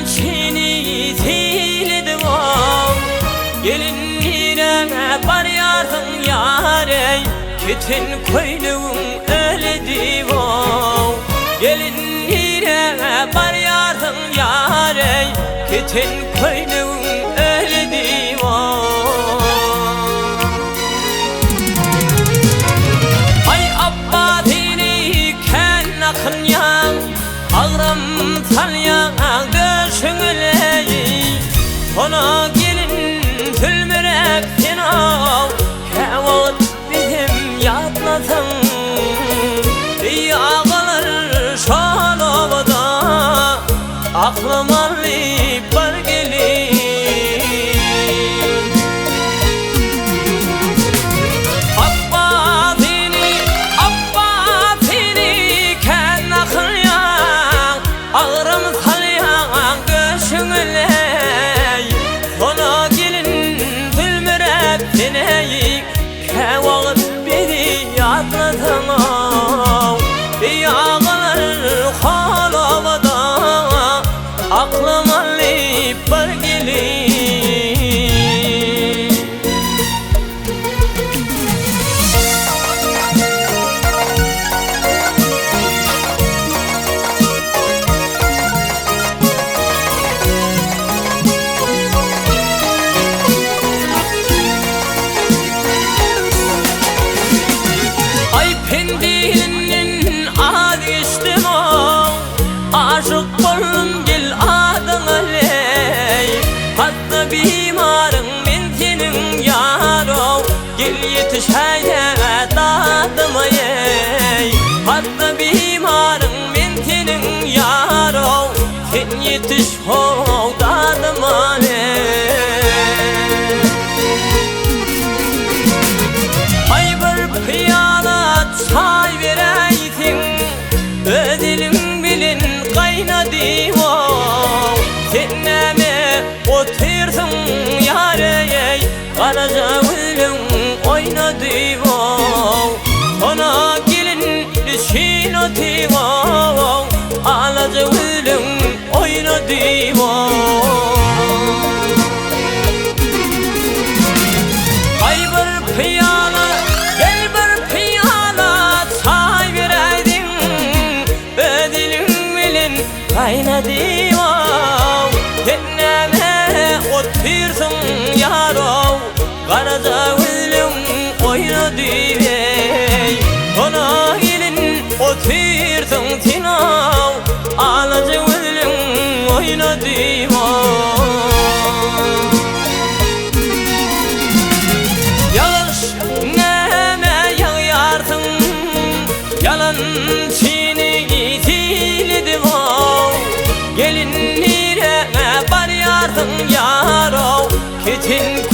çini zilidi gelin nireme bar yardım yare kitin koynuğum öledi gelin nireme bar yardım yare kitin koynuğum öledi ay abba dini ken akın yan ağram salyan döşüngüleyi ona gelin tülmürek sinav kevat bizim yatlasın yağılır şalavada aklım alıp var gelin abba dini ken akın yan ağram salyan döşüngüley ona gelin tülmürek sinav kevat bizi yatlasın yağılır halavada aklım alıp var gelin ay pendinin adı geçtim aşık bollum gel adına ley hatta bimarın men senin yaro gel yetiş hayye dadıma yey hatta bimarın men senin yaro sen yetiş dadıma ay bir piyala çay vereysin ödelim bilin kaynadı sen neme otursun yare karaca gülüm oynadı ona gelin işin atı alaca gülüm oynadı ay bir piyala gel bir piyala çay vereydin ödelim bilin kaynadı Tenneme otursun yaro karaca gülüm oynadı ona gelin otursun sinav alaca gülüm oynadı yağış neme yağarsın yalan çini zilidi gelin nireme bar yardım yaro kitin